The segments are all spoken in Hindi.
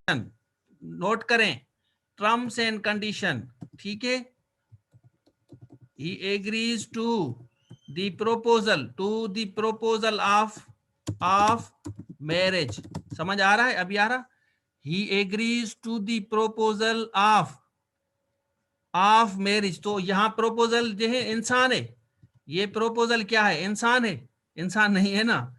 नोट करें, टर्म्स एंड कंडीशन, ठीक है। He agrees to the proposal of marriage. समझ आ रहा है, अभी आ रहा? He agrees to the proposal of marriage. तो यहाँ प्रपोजल जो है इंसान है, ये प्रपोजल क्या है? इंसान है? इंसान नहीं है ना,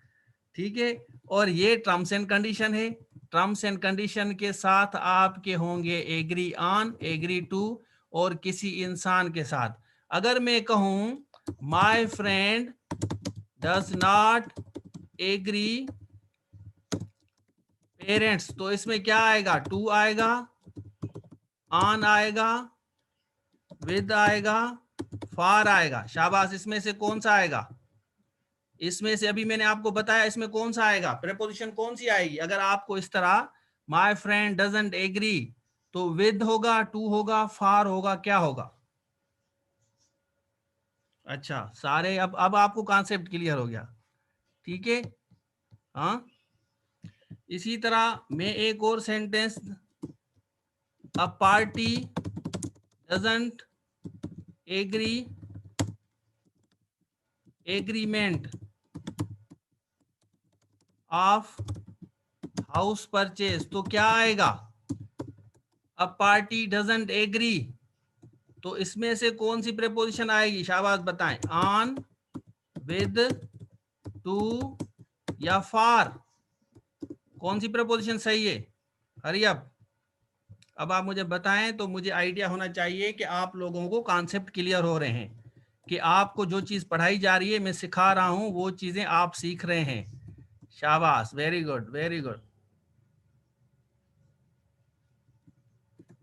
ठीक है। और ये टर्म्स एंड कंडीशन है। टर्म्स एंड कंडीशन के साथ आपके होंगे एग्री ऑन, एग्री टू, और किसी इंसान के साथ। अगर मैं कहूं my friend does not agree parents, तो इसमें क्या आएगा? टू आएगा, ऑन आएगा, विद आएगा, फार आएगा। शाबाश, इसमें से कौन सा आएगा? इसमें से अभी मैंने आपको बताया, इसमें कौन सा आएगा? प्रीपोजिशन कौन सी आएगी? अगर आपको इस तरह माय फ्रेंड डजंट एग्री, तो विद होगा, टू होगा, फार होगा, क्या होगा? अच्छा, सारे अब आपको कॉन्सेप्ट क्लियर हो गया, ठीक है। हाँ, इसी तरह मैं एक और sentence, a party doesn't agree agreement of house purchase, तो क्या आएगा? अ पार्टी डजंट एग्री, तो इसमें से कौन सी प्रेपोजिशन आएगी? शाबाश बताएं, ऑन, विद, टू या फार? कौन सी प्रेपोजिशन सही है? हरी अब आप मुझे बताएं, तो मुझे आइडिया होना चाहिए कि आप लोगों को कॉन्सेप्ट क्लियर हो रहे हैं, कि आपको जो चीज़ पढ़ाई जा रही है, मैं सिखा रहा हूं, वो चीज़ें आप सीख रहे हैं। शाबाश, वेरी गुड, वेरी गुड।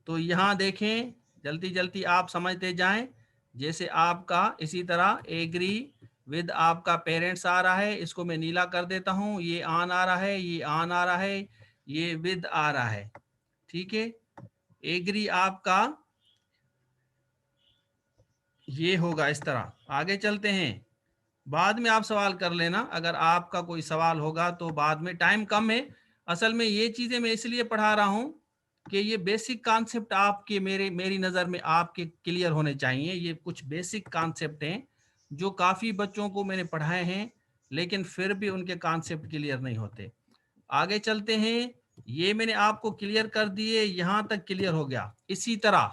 तो यहाँ देखें, जल्दी जल्दी आप समझते जाएं। जैसे आपका इसी तरह एग्री विद आपका पेरेंट्स आ रहा है, इसको मैं नीला कर देता हूं, ये ऑन आ रहा है, ये ऑन आ रहा है, ये विद आ रहा है, ठीक है। एग्री आपका ये होगा इस तरह। आगे चलते हैं, बाद में आप सवाल कर लेना, अगर आपका कोई सवाल होगा तो बाद में, टाइम कम है। असल में ये चीज़ें मैं इसलिए पढ़ा रहा हूँ कि ये बेसिक कॉन्सेप्ट आपके मेरी नज़र में आपके क्लियर होने चाहिए। ये कुछ बेसिक कॉन्सेप्ट हैं जो काफ़ी बच्चों को मैंने पढ़ाए हैं, लेकिन फिर भी उनके कॉन्सेप्ट क्लियर नहीं होते। आगे चलते हैं, ये मैंने आपको क्लियर कर दिए, यहाँ तक क्लियर हो गया। इसी तरह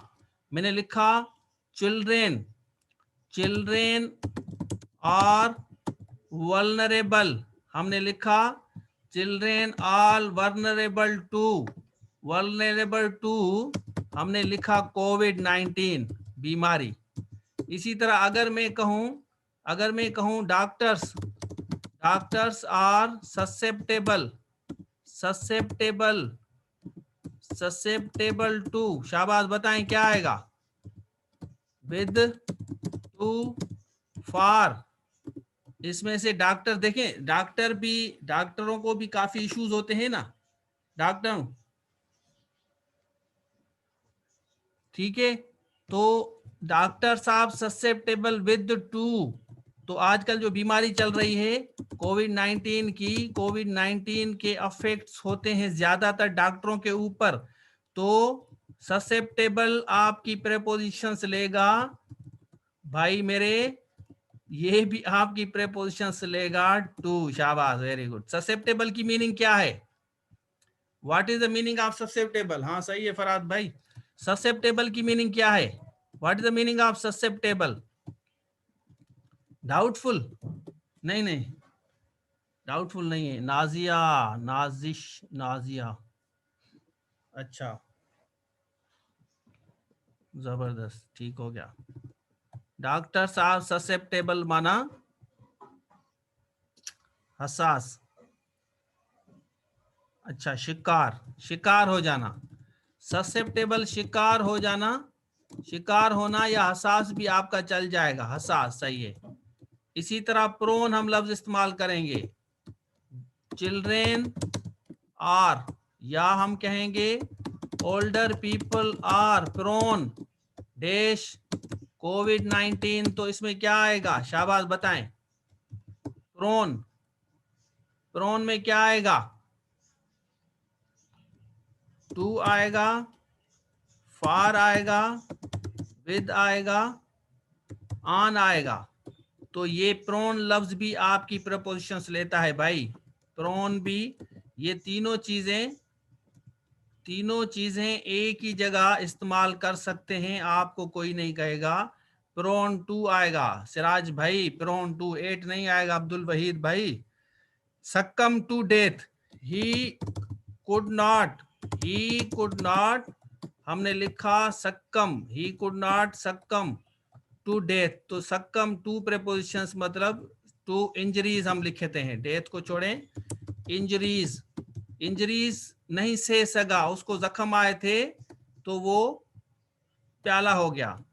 मैंने लिखा चिल्ड्रेन, चिल्ड्रेन आर वल्नरेबल, हमने लिखा चिल्ड्रेन आर वल्नरेबल टू, हमने लिखा कोविड-19 बीमारी। इसी तरह अगर मैं कहूं डॉक्टर्स आर ससेप्टेबल टू, शाबाश बताएं क्या आएगा? विद, टू, फार। इसमें से डॉक्टर देखें, डॉक्टरों को भी काफी इश्यूज होते हैं ना, डॉक्टर, ठीक है। तो डॉक्टर साहब ससेप्टेबल विद टू, तो आजकल जो बीमारी चल रही है कोविड-19 के अफेक्ट्स होते हैं ज्यादातर डॉक्टरों के ऊपर, तो ससेप्टेबल आपकी प्रेपोजिशंस लेगा भाई मेरे, ये भी आपकी प्रेपोजिशंस लेगा टू। शाबाश, वेरी गुड। ससेप्टेबल की मीनिंग क्या है? What is the meaning of susceptible? हाँ सही है फराद भाई, ससेप्टेबल की मीनिंग क्या है? What is the meaning of susceptible? Doubtful? नहीं नहीं, डाउटफुल नहीं है। नाजिया, नाजिश, नाजिया, अच्छा, जबरदस्त, ठीक हो गया। डॉक्टर साहब ससेप्टेबल माना हसास, अच्छा, शिकार, शिकार हो जाना। ससेप्टेबल शिकार हो जाना, शिकार होना, या हसास भी आपका चल जाएगा, हसास सही है। इसी तरह प्रोन हम लफ्ज इस्तेमाल करेंगे, चिल्ड्रेन आर, या हम कहेंगे older people are prone dash कोविड-19, तो इसमें क्या आएगा? शाबाश बताएं, प्रोन, प्रोन में क्या आएगा? टू आएगा, फार आएगा, विद आएगा, ऑन आएगा। तो ये प्रोन लफ्ज भी आपकी प्रपोजिशंस लेता है भाई, प्रोन भी। ये तीनों चीजें एक ही जगह इस्तेमाल कर सकते हैं, आपको कोई नहीं कहेगा। प्रोन टू आएगा सिराज भाई, प्रोन टू। 8 नहीं आएगा अब्दुल वहीद भाई। Succumb to death, he could not, हमने लिखा succumb, he could not succumb to death. तो सक्कम टू प्रेपोजिशंस मतलब टू इंजरीज हम लिखते हैं, डेथ को छोड़ें, इंजरीज नहीं सह सका, उसको जख्म आए थे तो वो प्याला हो गया।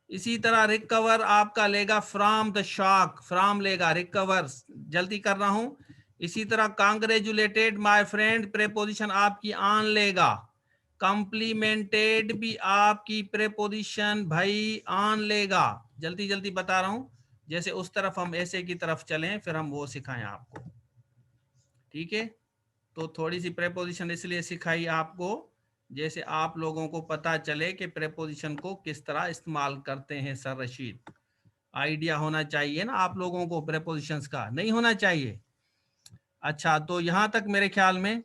इसी तरह रिकवर आपका लेगा फ्रॉम द शॉक, फ्रॉम लेगा, रिकवर जल्दी कर रहा हूं। इसी तरह कांग्रेचुलेटेड माय फ्रेंड प्रेपोजिशन आपकी ऑन लेगा, कॉम्प्लीमेंटेड भी आपकी प्रेपोजिशन भाई ऑन लेगा। जल्दी जल्दी बता रहा हूं, जैसे उस तरफ हम ऐसे की तरफ चलें फिर हम वो सिखाएं आपको, ठीक है। तो थोड़ी सी प्रेपोजिशन इसलिए सिखाई आपको, जैसे आप लोगों को पता चले कि प्रेपोजिशन को किस तरह इस्तेमाल करते हैं। सर रशीद, आइडिया होना चाहिए ना आप लोगों को प्रेपोजिशंस का, नहीं होना चाहिए। अच्छा, तो यहां तक मेरे ख्याल में,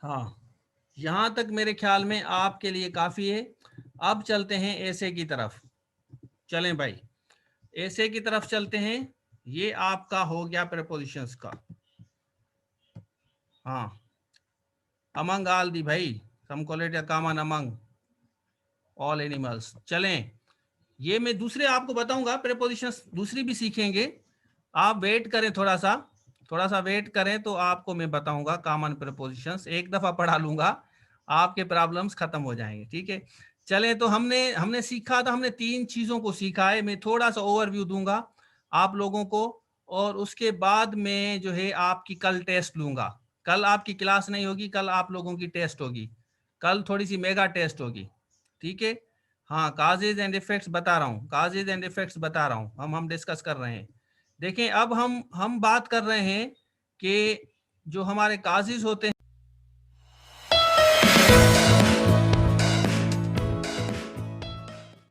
हाँ यहां तक मेरे ख्याल में आपके लिए काफी है। अब चलते हैं ऐसे की तरफ, चलें भाई ऐसे की तरफ चलते हैं। ये आपका हो गया प्रेपोजिशंस का। हाँ, अमंग आल दी भाई, some call it common among all animals. चलें, ये मैं दूसरे आपको बताऊंगा, प्रेपोजिशंस दूसरी भी सीखेंगे, आप वेट करें, थोड़ा सा वेट करें तो आपको मैं बताऊंगा कॉमन प्रेपोजिशंस। एक दफा पढ़ा लूंगा, आपके प्रॉब्लम्स खत्म हो जाएंगे, ठीक है। चलें, तो हमने सीखा था, हमने 3 चीजों को सीखा है। मैं थोड़ा सा ओवरव्यू दूंगा आप लोगों को, और उसके बाद में जो है आपकी कल टेस्ट लूंगा। कल आपकी क्लास नहीं होगी, कल आप लोगों की टेस्ट होगी, कल थोड़ी सी मेगा टेस्ट होगी, ठीक है। हाँ, काजेज एंड इफेक्ट्स बता रहा हूँ, काजेज एंड इफेक्ट्स बता रहा हूँ, हम डिस्कस कर रहे हैं। देखें, अब हम बात कर रहे हैं कि जो हमारे काजेज होते हैं